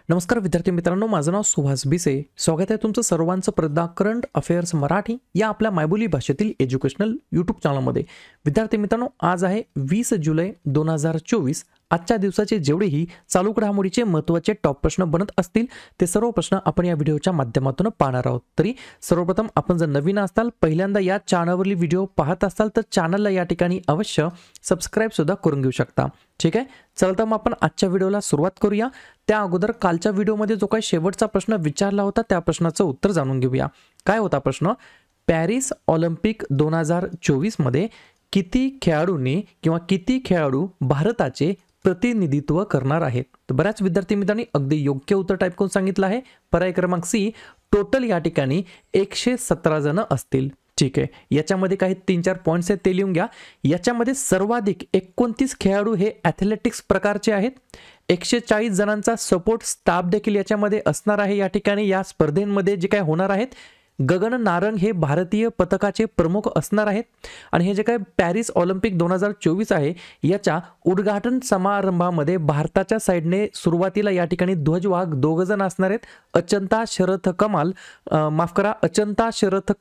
नमस्कार विद्यार्थी मित्रांनो, माझं नाव सुहास भिसे. स्वागत आहे तुमचं सर्वांचं प्रदा करंट अफेअर्स मराठी या आपल्या मायबोली भाषेतील एज्युकेशनल यूट्यूब चॅनलमध्ये. विद्यार्थी मित्रांनो, आज आहे 20 जुलै 2024. आजच्या दिवसाचे जेवढेही चालू घडामोडीचे महत्त्वाचे टॉप प्रश्न बनत असतील ते सर्व प्रश्न आपण या व्हिडिओच्या माध्यमातून पाहणार आहोत. तरी सर्वप्रथम आपण जर नवीन असाल, पहिल्यांदा या चॅनलवरील व्हिडिओ पाहत असाल तर चॅनलला या ठिकाणी अवश्य सबस्क्राईब सुद्धा करून घेऊ शकता. ठीक आहे, चला तर मग आपण आजच्या व्हिडिओला सुरुवात करूया. त्या अगोदर कालच्या व्हिडिओमध्ये जो काही शेवटचा प्रश्न विचारला होता त्या प्रश्नाचं उत्तर जाणून घेऊया. काय होता प्रश्न? पॅरिस ऑलिम्पिक 2024 मध्ये किती खेळाडूंनी किंवा किती खेळाडू भारताचे प्रतिनिधित्व करणार आहेत? तर बऱ्याच विद्यार्थी मित्रांनी अगदी योग्य उत्तर टाईप करून सांगितलं आहे. पर्याय क्रमांक सी, टोटल या ठिकाणी 117 जण असतील. ठीक आहे, याच्यामध्ये काही 3-4 पॉईंट्स आहेत ते लिहून घ्या. याच्यामध्ये सर्वाधिक 29 खेळाडू हे ॲथलेटिक्स प्रकारचे आहेत. 140 जणांचा सपोर्ट स्टाफ देखील याच्यामध्ये असणार आहे. या ठिकाणी या स्पर्धेमध्ये जे काय होणार आहेत, गगन नारंग हे भारतीय पथकाचे प्रमुख असणार आहेत. आणि हे जे काय पॅरिस ऑलिम्पिक 2024 आहे याच्या उद्घाटन समारंभामध्ये भारताच्या साईडने सुरुवातीला या ठिकाणी ध्वजवाहक 2 जण असणार आहेत. अचंता शरथ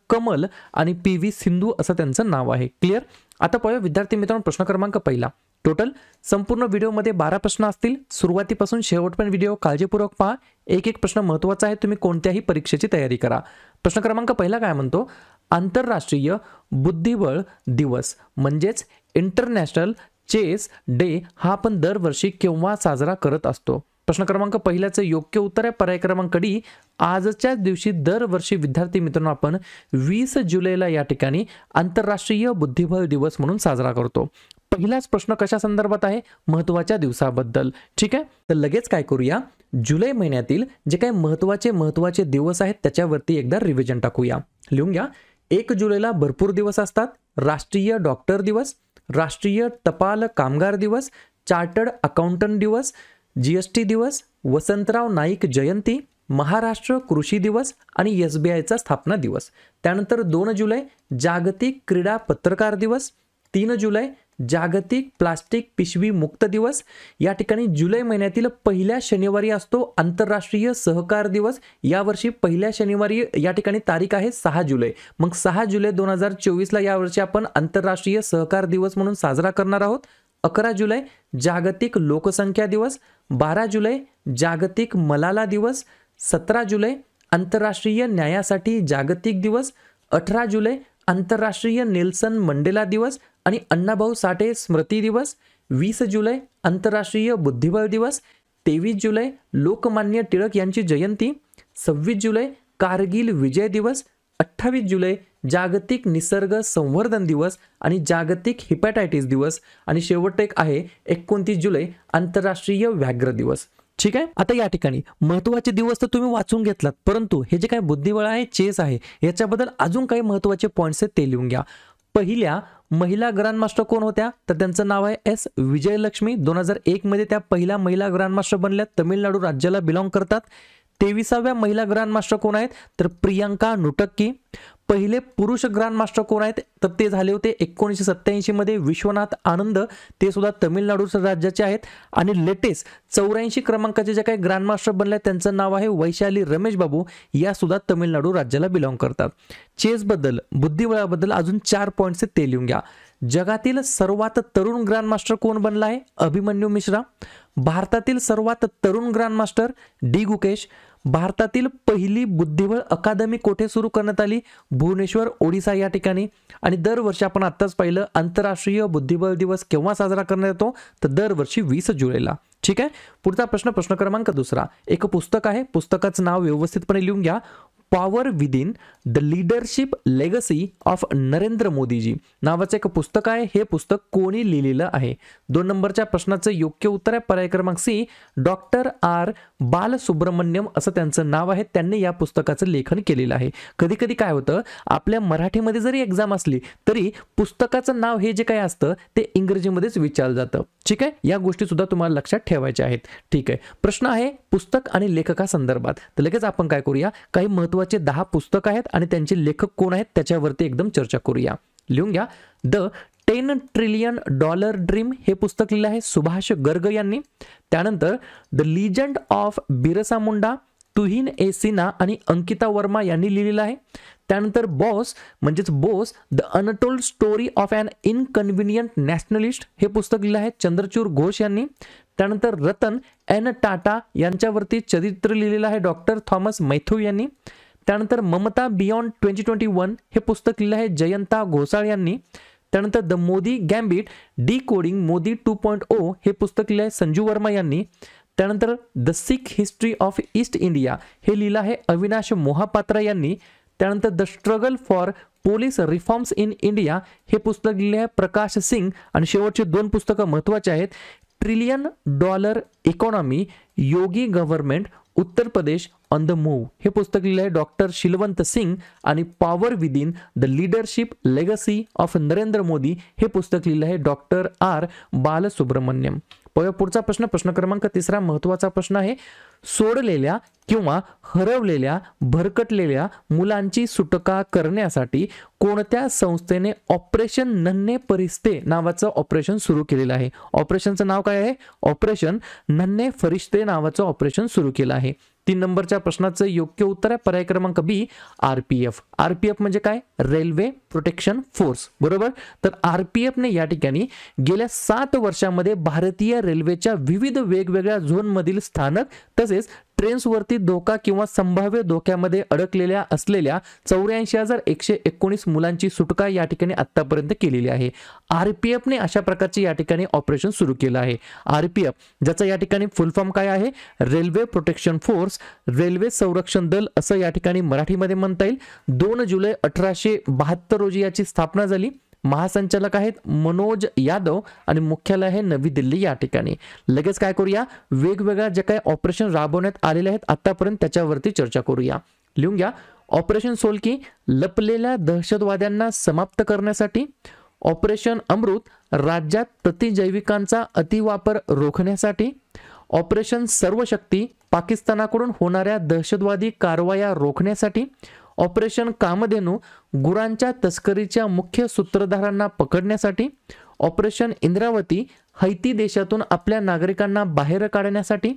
कमल आणि PV सिंधू असं त्यांचं नाव आहे. क्लिअर? आता पाहूया विद्यार्थी मित्रांनो प्रश्न क्रमांक पहिला. टोटल संपूर्ण व्हिडिओमध्ये 12 प्रश्न असतील. सुरुवातीपासून शेवटपर्यंत व्हिडिओ काळजीपूर्वक पहा. एक एक प्रश्न महत्त्वाचा आहे, तुम्ही कोणत्याही परीक्षेची तयारी करा. प्रश्न क्रमांक पहिला काय म्हणतो? आंतरराष्ट्रीय बुद्धिबळ दिवस म्हणजेच इंटरनॅशनल चेस डे हा आपण दरवर्षी केव्हा साजरा करत असतो? प्रश्न क्रमांक पहिल्याचं योग्य उत्तर आहे पर्याय क्रमांक डी. आजच्याच दिवशी दरवर्षी विद्यार्थी मित्रांनो आपण 20 जुलैला या ठिकाणी आंतरराष्ट्रीय बुद्धिबळ दिवस म्हणून साजरा करतो. पहिलाच प्रश्न कशा संदर्भात आहे? महत्त्वाच्या दिवसाबद्दल. ठीक आहे, तर लगेच काय करूया, जुलै महिन्यातील जे काही महत्त्वाचे दिवस आहेत त्याच्यावरती एकदा रिव्हिजन टाकूया. लिहून घ्या. 1 जुलैला भरपूर दिवस असतात. राष्ट्रीय डॉक्टर दिवस, राष्ट्रीय टपाल कामगार दिवस, चार्टर्ड अकाउंटंट दिवस, GST दिवस, वसंतराव नाईक जयंती, महाराष्ट्र कृषी दिवस आणि SBIचा स्थापना दिवस. त्यानंतर 2 जुलै जागतिक क्रीडा पत्रकार दिवस, 3 जुलै जागतिक प्लास्टिक पिशवी मुक्त दिवस. या ठिकाणी जुलै महिन्यातील पहिल्या शनिवारी असतो आंतरराष्ट्रीय सहकार दिवस. यावर्षी पहिल्या शनिवारी या ठिकाणी तारीख आहे 6 जुलै. मग 6 जुलै 2024ला यावर्षी आपण आंतरराष्ट्रीय सहकार दिवस म्हणून साजरा करणार आहोत. 11 जुलै जागतिक लोकसंख्या दिवस, 12 जुलै जागतिक मलाला दिवस, 17 जुलै आंतरराष्ट्रीय न्यायासाठी जागतिक दिवस, 18 जुलै आंतरराष्ट्रीय नेल्सन मंडेला दिवस आणि अण्णाभाऊ साठे स्मृती दिवस, 20 जुलै आंतरराष्ट्रीय बुद्धिबळ दिवस, 23 जुलै लोकमान्य टिळक यांची जयंती, 26 जुलै कारगिल विजय दिवस, 28 जुलै जागतिक निसर्ग संवर्धन दिवस आणि जागतिक हिपॅटायटिस दिवस आणि शेवट एक आहे 29 जुलै आंतरराष्ट्रीय व्याघ्र दिवस. ठीक आहे, आता या ठिकाणी महत्त्वाचे दिवस तर तुम्ही वाचून घेतलात, परंतु हे जे काही बुद्धिबळ आहे, चेस आहे, याच्याबद्दल अजून काही महत्त्वाचे पॉईंट्स आहेत ते लिहून घ्या. पहिल्या महिला ग्रँडमास्टर कोण होत्या? तर त्यांचं नाव आहे S विजयलक्ष्मी. 2001 मध्ये त्या पहिल्या महिला ग्रँडमास्टर बनल्या. तमिळनाडू राज्याला बिलॉंग करतात. 23व्या महिला ग्रँडमास्टर कोण आहेत? तर प्रियंका नुटक्की. पहिले पुरुष ग्रँडमास्टर कोण आहेत? तर ते झाले होते 1987 मध्ये विश्वनाथ आनंद, ते सुद्धा तमिळनाडू राज्याचे आहेत. आणि लेटेस्ट 84 क्रमांकाचे जे काही ग्रँडमास्टर बनले त्यांचं नाव आहे वैशाली रमेश बाबू, या सुद्धा तमिळनाडू राज्याला बिलॉंग करतात. चेसबद्दल, बुद्धिबळाबद्दल अजून 4 पॉईंट्स आहेत ते लिहून घ्या. जगातील सर्वात तरुण ग्रँडमास्टर कोण बनला आहे? अभिमन्यू मिश्रा. भारतातील सर्वात तरुण ग्रँडमास्टर D गुकेश. भारतातील पहिली बुद्धिबळ अकादमी कोठे सुरू करण्यात आली? भुवनेश्वर, ओडिसा या ठिकाणी. आणि दरवर्षी आपण आत्ताच पाहिलं आंतरराष्ट्रीय बुद्धिबळ दिवस केव्हा साजरा करण्यात येतो? तर दरवर्षी 20 जुलैला. ठीक आहे, पुढचा प्रश्न क्रमांक दुसरा. एक पुस्तक आहे, पुस्तकाचं नाव व्यवस्थितपणे लिहून घ्या. Power within the leadership legacy of Narendra Modiji नावाचं एक पुस्तक आहे. हे पुस्तक कोणी लिहिलेलं आहे? 2 नंबरच्या प्रश्नाचं योग्य उत्तर आहे पर्याय क्रमांक सी, डॉक्टर R बालसुब्रमण्यम असं त्यांचं नाव आहे. त्यांनी या पुस्तकाचं लेखन केलेलं आहे. कधी कधी काय होतं, आपल्या मराठीमध्ये जरी एक्झाम असली तरी पुस्तकाचं नाव हे जे काही असतं ते इंग्रजीमध्येच विचारलं जातं. ठीक आहे, या गोष्टी सुद्धा तुम्हाला लक्षात ठेवायच्या आहेत. ठीक आहे, प्रश्न आहे पुस्तक आणि लेखका संदर्भात. तर लगेच आपण काय करूया, काही महत्त्वाचे 10 पुस्तक आहेत आणि त्यांचे लेखक कोण आहेत त्याच्यावरती एकदम चर्चा करूया. लिहून घ्या. द $10 ट्रिलियन ड्रीम हे पुस्तक लिहिलं आहे सुभाष गर्ग यांनी. त्यानंतर the legend of Birsa Munda Tuhin A Sinha आणि अंकिता वर्मा यांनी लिहिलेलं आहे. त्यानंतर बॉस म्हणजेच Bose the untold story of an inconvenient nationalist हे पुस्तक लिहिलं आहे चंद्रचूड घोष यांनी. त्यानंतर रतन एन टाटा यांच्यावरती चरित्र लिहिलेलं आहे डॉक्टर थॉमस मैथ्यू यांनी. त्यानंतर ममता बियॉन्ड 2021 हे पुस्तक लिहिलं आहे जयंता घोसाळ यांनी. त्यानंतर the Modi gambit decoding Modi 2.0 हे पुस्तक लिहिलं आहे संजू वर्मा यांनी. त्यानंतर the Sikh history of east India हे लिहिलं आहे अविनाश मोहापात्रा यांनी. त्यानंतर the struggle for police reforms in India हे पुस्तक लिहिले आहे प्रकाश सिंग. आणि शेवटचे 2 पुस्तकं महत्त्वाचे आहेत. $1 trillion economy Yogi government Uttar Pradesh on the move हे पुस्तक लिहिलं आहे डॉक्टर शिलवंत सिंग. आणि power within the leadership legacy of Narendra Modi हे पुस्तक लिहिलं आहे डॉक्टर आर बालसुब्रमण्यम. पुढचा प्रश्न क्रमांक 3 महत्त्वाचा प्रश्न आहे. सोडलेल्या किंवा हरवलेल्या भरकटलेल्या मुलांची सुटका करण्यासाठी कोणत्या संस्थेने ऑपरेशन नन्हे फरिश्ते नावाचं ऑपरेशन सुरू केलेलं आहे. ऑपरेशनचं नाव काय आहे? ऑपरेशन नन्हे फरिश्ते नावाचं ऑपरेशन सुरू केलं आहे. 3 नंबरच्या प्रश्नाचं योग्य उत्तर आहे पर्याय क्रमांक बी आरपीएफ. आरपीएफ म्हणजे काय? रेल्वे प्रोटेक्शन फोर्स, बरोबर. तर आरपीएफने या ठिकाणी गेल्या 7 वर्षांमध्ये भारतीय रेल्वेच्या विविध वेगवेगळ्या झोनमधील स्थानक तसेच ट्रेन्सवरती धोका किंवा संभाव्य धोक्यामध्ये अडकलेल्या असलेल्या 84,119 मुलांची सुटका या ठिकाणी आतापर्यंत केलेली आहे. आरपीएफने अशा प्रकारचे या ठिकाणी ऑपरेशन सुरू केलं आहे. आरपीएफ ज्याचा या ठिकाणी फुल फॉर्म काय आहे? रेल्वे प्रोटेक्शन फोर्स, रेल्वे संरक्षण दल असं या ठिकाणी मराठीमध्ये म्हणता येईल. 2 जुलै 1872 रोजी याची स्थापना झाली. महासंचालक आहेत मनोज यादव आणि मुख्यालय आहे नवी दिल्ली या ठिकाणी. लगेच काय करूया? वेगवेगळ्या जे काही ऑपरेशन राबवण्यात आलेले आहेत आतापर्यंत त्याच्यावरती चर्चा करूया. लिहून घ्या. ऑपरेशन सोल्की लपलेल्या दहशतवाद्यांना समाप्त करण्यासाठी. ऑपरेशन अमृत राज्यात प्रतिजैविकांचा अतिवापर रोखण्यासाठी. ऑपरेशन सर्वशक्ती पाकिस्तानाकडून होणाऱ्या दहशतवादी कारवाया रोखण्यासाठी. ऑपरेशन कामधेनू गुरांच्या तस्करीच्या मुख्य सूत्रधारांना पकडण्यासाठी. ऑपरेशन इंद्रावती हैती देशातून आपल्या नागरिकांना बाहेर काढण्यासाठी.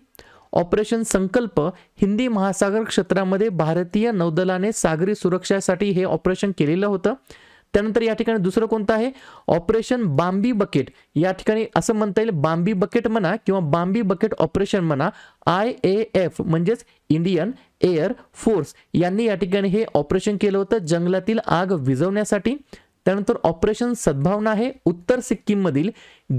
ऑपरेशन संकल्प हिंदी महासागर क्षेत्रामध्ये भारतीय नौदलाने सागरी सुरक्षेसाठी हे ऑपरेशन केलेलं होतं. त्यानंतर या ठिकाणी दुसरं कोणतं आहे? Operation Bambi bucket. या ठिकाणी असं म्हणता येईल बाम्बी बकेट म्हणा किंवा बाम्बी बकेट ऑपरेशन म्हणा. IAF म्हणजेच इंडियन एअर फोर्स यांनी या ठिकाणी हे ऑपरेशन केलं होतं जंगलातील आग विझवण्यासाठी. त्यानंतर ऑपरेशन सद्भावना आहे उत्तर सिक्कीम मधील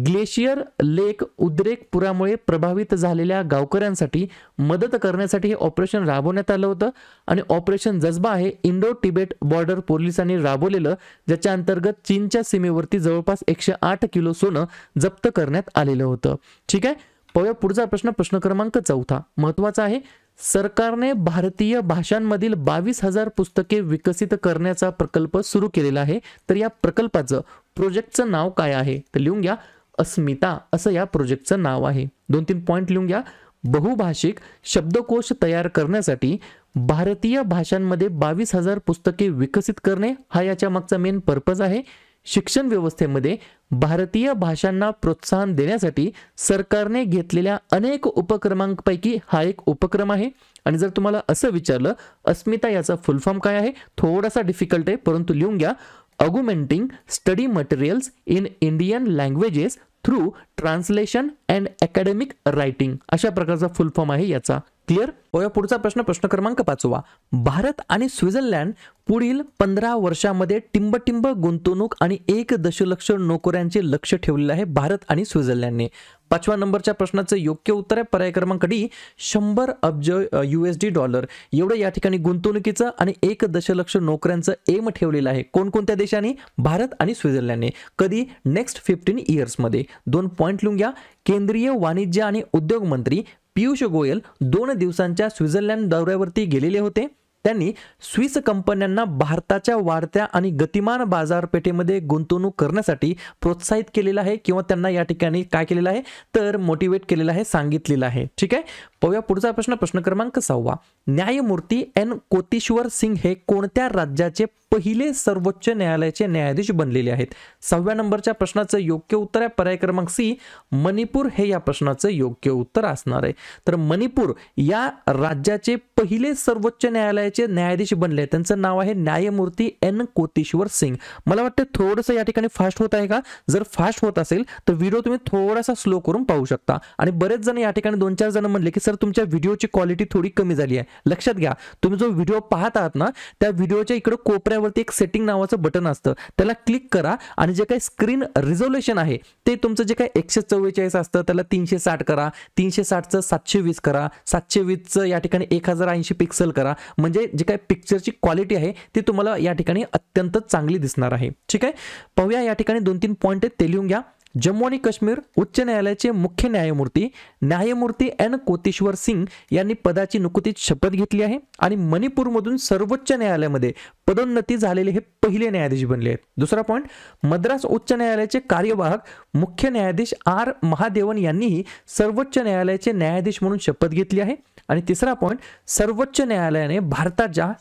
ग्लेशियर लेक उद्रेक पुरामुळे प्रभावित झालेल्या गावकऱ्यांसाठी मदत करण्यासाठी हे ऑपरेशन राबवण्यात आलं होतं. आणि ऑपरेशन जज्बा आहे इंडो तिबेट बॉर्डर पोलिसांनी राबवलेलं ज्याच्या अंतर्गत चीनच्या सीमेवरती जवळपास 108 किलो सोनं जप्त करण्यात आलेलं होतं. ठीक आहे. पुढचा प्रश्न क्रमांक 4 महत्वाचा आहे. सरकारने भारतीय भाषांमधील 22,000 पुस्तके विकसित करण्याचा प्रकल्प सुरू केलेला आहे. तर या प्रकल्पाचं प्रोजेक्टचं नाव काय आहे? तर लिहून घ्या. अस्मिता असं या प्रोजेक्टचं नाव आहे. 2-3 पॉइंट लिहून घ्या. बहुभाषिक शब्दकोश तयार करण्यासाठी भारतीय भाषांमध्ये 22,000 पुस्तके विकसित करणे हा याच्या मागचा मेन पर्पज आहे. शिक्षण व्यवस्थेमध्ये भारतीय भाषांना प्रोत्साहन देण्यासाठी सरकारने घेतलेल्या अनेक उपक्रमांपैकी हा एक उपक्रम आहे. आणि जर तुम्हाला असं विचारलं अस्मिता याचा फुल फॉर्म काय आहे? थोडासा डिफिकल्ट आहे परंतु लिहून घ्या. Augmenting study materials in Indian languages through translation and academic writing अशा प्रकारचा फुल फॉर्म आहे याचा. क्लिअर? पुढचा प्रश्न क्रमांक 5. भारत आणि स्वित्झर्लंड पुढील 15 वर्षांमध्ये टिंबटिंब गुंतवणूक आणि 1 दशलक्ष नोकऱ्यांचे लक्ष्य ठेवलेले आहे भारत आणि स्वित्झर्लंडने. 5व्या नंबरच्या प्रश्नाचं योग्य उत्तर आहे पर्याय क्रमांक डी 100 अब्ज $. एवढं या ठिकाणी गुंतवणुकीचं आणि 1 दशलक्ष नोकऱ्यांचं एम ठेवलेलं आहे. कोणकोणत्या देशांनी? भारत आणि स्वित्झर्लंडने. कधी? नेक्स्ट 15 इयर्समध्ये. 2 पॉइंट लिहून घ्या. केंद्रीय वाणिज्य आणि उद्योग मंत्री पियुष गोयल 2 दिवसांच्या स्वित्झर्लंड दौऱ्यावरती गेलेले होते. त्यांनी स्विस कंपन्यांना भारताच्या वाढत्या आणि गतिमान बाजारपेठेमध्ये गुंतवणूक करण्यासाठी प्रोत्साहित केलेलं आहे किंवा त्यांना या ठिकाणी काय केलेलं आहे तर मोटिवेट केलेलं आहे, सांगितलेलं आहे. ठीक आहे. पाहूया पुढचा प्रश्न, प्रश्न क्रमांक 6. न्यायमूर्ती एन कोतेश्वर सिंग हे कोणत्या राज्याचे पहिले सर्वोच्च न्यायालयाचे न्यायाधीश बनलेले आहेत? 6व्या नंबरच्या प्रश्नाचं योग्य उत्तर आहे पर्याय क्रमांक सी, मणिपूर हे या प्रश्नाचं योग्य उत्तर असणार आहे. तर मणिपूर या राज्याचे पहिले सर्वोच्च न्यायालयाचे न्यायाधीश बनले, त्यांचं नाव आहे न्यायमूर्ती एन कोतेश्वर सिंग. मला वाटतं थोडंसं या ठिकाणी फास्ट होत आहे का? जर फास्ट होत असेल तर व्हिडिओ तुम्ही थोडासा स्लो करून पाहू शकता. आणि बरेच जण या ठिकाणी 2-4 जण म्हणले की सर तुमच्या व्हिडिओची क्वालिटी थोडी कमी झाली आहे. लक्षात घ्या, तुम्ही जो व्हिडिओ पाहत आहात ना, त्या व्हिडिओच्या इकडे कोपऱ्यावरती एक सेटिंग नावाचं बटन असतं, त्याला क्लिक करा आणि जे काही स्क्रीन रिझोल्युशन आहे ते तुमचं जे काही 144 असतं त्याला 360 करा, 360चं 720 करा, 720चं या ठिकाणी 1080 पिक्सल करा. म्हणजे जे काही पिक्चरची क्वालिटी आहे ती तुम्हाला या ठिकाणी अत्यंत चांगली दिसणार आहे. ठीक आहे, पाहूया या ठिकाणी 2-3 पॉइंट आहेत ते लिहून घ्या. जम्मू आणि काश्मीर उच्च न्यायालयाचे मुख्य न्यायमूर्ती एन कोतेश्वर सिंग यांनी पदाची नुकतीच शपथ घेतली आहे आणि मणिपूरमधून सर्वोच्च न्यायालयामध्ये पदोन्नती झालेले हे पहिले न्यायाधीश बनले आहेत. दुसरा पॉइंट, मद्रास उच्च न्यायालयाचे कार्यवाहक मुख्य न्यायाधीश आर महादेवन यांनीही सर्वोच्च न्यायालयाचे न्यायाधीश म्हणून शपथ घेतली आहे. आणि तिसरा पॉइंट, सर्वोच्च न्यायालयाने भारताच्या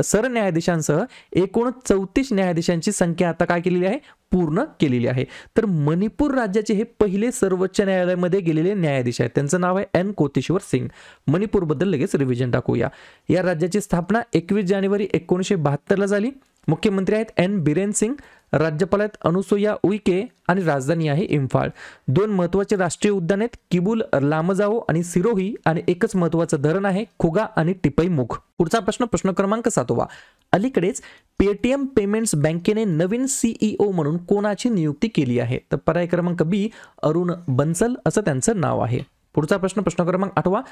सरन्यायाधीशांसह एकूण 34 न्यायाधीशांची संख्या आता काय केलेली आहे? पूर्ण केलेली आहे. तर मणिपूर राज्याचे हे पहिले सर्वोच्च न्यायालयामध्ये गेलेले न्यायाधीश आहेत, त्यांचं नाव आहे एन कोतेश्वर सिंग. मणिपूरबद्दल लगेच रिव्हिजन टाकूया. या राज्याची स्थापना 21 जानेवारी 1972 झाली. मुख्यमंत्री आहेत एन बिरेन सिंग, राज्यपाल आहेत अनुसुया उइके आणि राजधानी आहे इम्फाळ. 2 महत्त्वाचे राष्ट्रीय उद्यान आहेत, किबुल लामजाओ आणि सिरोही, आणि एकच महत्त्वाचं धरण आहे खुगा आणि टिपईमुख. पुढचा प्रश्न, प्रश्न क्रमांक 7. अलीकडेच पेटीएम पेमेंट्स बँकेने नवीन सीईओ म्हणून कोणाची नियुक्ती केली आहे? तर पर्याय क्रमांक बी, अरुण बन्सल असं त्यांचं नाव आहे. पुढचा प्रश्न, प्रश्न क्रमांक 8.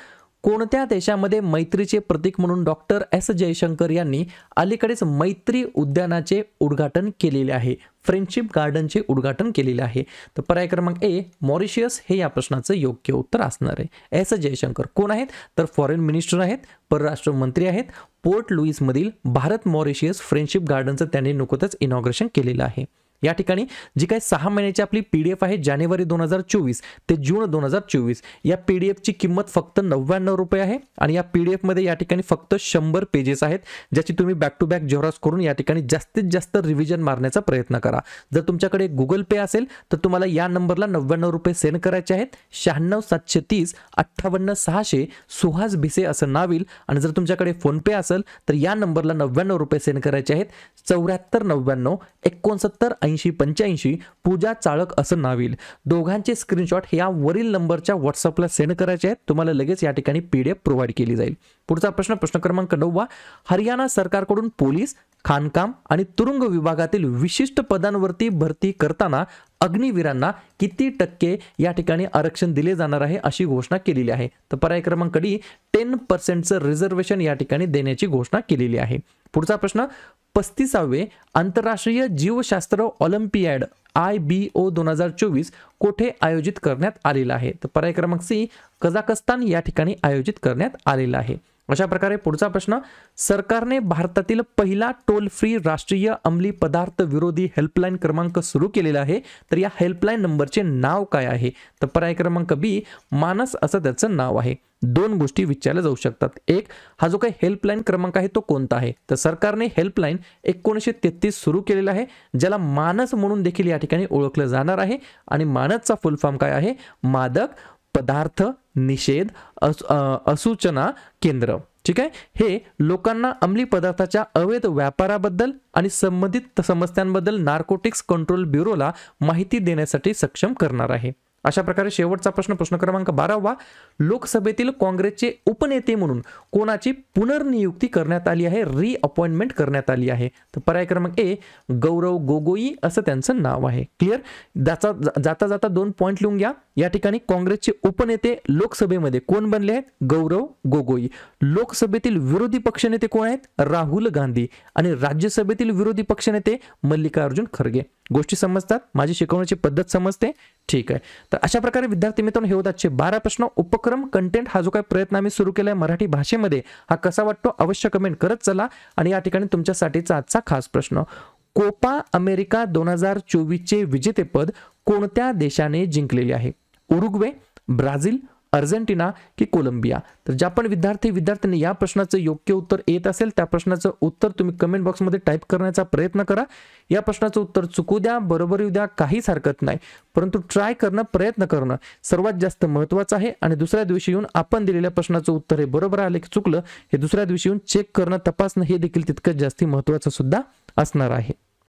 कोणत्या देशामध्ये मैत्रीचे प्रतीक म्हणून डॉक्टर एस जयशंकर यांनी अलीकडेच मैत्री उद्यानाचे उद्घाटन केलेले आहे? फ्रेंडशिप गार्डनचे उद्घाटन केलेले आहे. तर पर्याय क्रमांक ए, मॉरिशियस हे या प्रश्नाचं योग्य उत्तर असणार आहे. एस जयशंकर कोण आहेत? तर फॉरेन मिनिस्टर आहेत, परराष्ट्र मंत्री आहेत. पोर्ट लुईस मधील भारत मॉरिशियस फ्रेंडशिप गार्डनचं त्यांनी नुकतंच इनॉग्रेशन केलेलं आहे. या ठिकाणी जी काही 6 महिन्याची आपली PDF आहे जानेवारी 2024 ते जून 2024, या PDFची किंमत फक्त 99 रुपये आहे. आणि या PDF मध्ये या ठिकाणी फक्त 100 पेजेस आहेत, ज्याची तुम्ही बॅक टू बॅक झेरॉक्स करून या ठिकाणी जास्तीत जास्त रिव्हिजन मारण्याचा प्रयत्न करा. जर तुमच्याकडे गुगल पे असेल तर तुम्हाला या नंबरला 99 रुपये सेंड करायचे आहेत. 96-730-58-600 सुहास भिसे असं नाव येईल. आणि जर तुमच्याकडे फोन पे असेल तर या नंबरला 99 रुपये सेंड करायचे आहेत. 7499-69-8085 पूजा चाळक असं नाव येईल. दोघांचे स्क्रीनशॉट या वरील नंबरच्या व्हॉट्सअपला सेंड करायचे आहेत. तुम्हाला लगेच या ठिकाणी PDF प्रोव्हाइड केली जाईल. पुढचा प्रश्न, प्रश्न क्रमांक 9. हरियाणा सरकारकडून पोलीस, खाणकाम आणि तुरुंग विभागातील विशिष्ट पदांवरती भरती करताना अग्निवीरांना किती टक्के या ठिकाणी आरक्षण दिले जाणार आहे अशी घोषणा केलेली आहे? तर पर्याय क्रमांक डी, 10% रिझर्वेशन या ठिकाणी देण्याची घोषणा केलेली आहे. पुढचा प्रश्न, 35वे आंतरराष्ट्रीय जीवशास्त्र ऑलिम्पियाड IBO 2024 कोठे आयोजित करण्यात आलेला आहे? तर पर्याय क्रमांक सी, कझाकस्तान या ठिकाणी आयोजित करण्यात आलेला आहे. अशा प्रकारे पुढचा प्रश्न, सरकारने भारतातील पहिला टोल फ्री राष्ट्रीय अंमली पदार्थ विरोधी हेल्पलाईन क्रमांक सुरू केलेला आहे. तर या हेल्पलाईन नंबरचे नाव काय आहे? तर पर्याय क्रमांक बी, मानस असं त्याचं नाव आहे. 2 गोष्टी विचारल्या जाऊ शकतात. एक, हा जो काही हेल्पलाईन क्रमांक आहे तो कोणता आहे? तर सरकारने हेल्पलाईन 1933 सुरू केलेला आहे, ज्याला मानस म्हणून देखील या ठिकाणी ओळखलं जाणार आहे. आणि मानसचा फुल फॉर्म काय आहे? मादक पदार्थ निषेध असूचना केंद्र. ठीक आहे, हे लोकांना अंमली पदार्थाच्या अवैध व्यापाराबद्दल आणि संबंधित समस्यांबद्दल नार्कोटिक्स कंट्रोल ब्युरोला माहिती देण्यासाठी सक्षम करणार आहे. अशा प्रकारे शेवटचा प्रश्न, प्रश्न क्रमांक 12. लोकसभेतील काँग्रेसचे उपनेते म्हणून कोणाची पुनर्नियुक्ती करण्यात आली आहे? रिअपॉइंटमेंट करण्यात आली आहे? तर पर्याय क्रमांक ए, गौरव गोगोई असं त्यांचं नाव आहे. क्लिअर? जाता जाता 2 पॉइंट लिहून घ्या. या ठिकाणी काँग्रेसचे उपनेते लोकसभेमध्ये कोण बनले आहेत? गौरव गोगोई. लोकसभेतील विरोधी पक्षनेते कोण आहेत? राहुल गांधी. आणि राज्यसभेतील विरोधी पक्षनेते मल्लिकार्जुन खरगे. गोष्टी समजतात? माझी शिकवण्याची पद्धत समजते? ठीक आहे. तर अशा प्रकारे विद्यार्थी मित्रांनो, हे होतात 12 प्रश्न. उपक्रम कंटेंट हा जो काही प्रयत्न आम्ही सुरू केलाय मराठी भाषेमध्ये, हा कसा वाटतो अवश्य कमेंट करत चला. आणि या ठिकाणी तुमच्यासाठीचा आजचा खास प्रश्न, कोपा अमेरिका 2024 चे विजेतेपद कोणत्या देशाने जिंकलेले आहे? उरुग्वे, ब्राझील, अर्जेंटिना की कोलंबिया? तर ज्या पण विद्यार्थ्यांनी या प्रश्नाचं योग्य उत्तर येत असेल त्या प्रश्नाचं उत्तर तुम्ही कमेंट बॉक्समध्ये टाईप करण्याचा प्रयत्न करा. या प्रश्नाचं उत्तर चुकू द्या, बरोबर येऊ द्या, काहीच हरकत नाही, परंतु ट्राय करणं, प्रयत्न करणं सर्वात जास्त महत्त्वाचं आहे. आणि दुसऱ्या दिवशी येऊन आपण दिलेल्या प्रश्नाचं उत्तर हे बरोबर आलं की चुकलं हे दुसऱ्या दिवशी येऊन चेक करणं, तपासणं हे देखील तितकंच जास्ती महत्त्वाचं सुद्धा असणार आहे.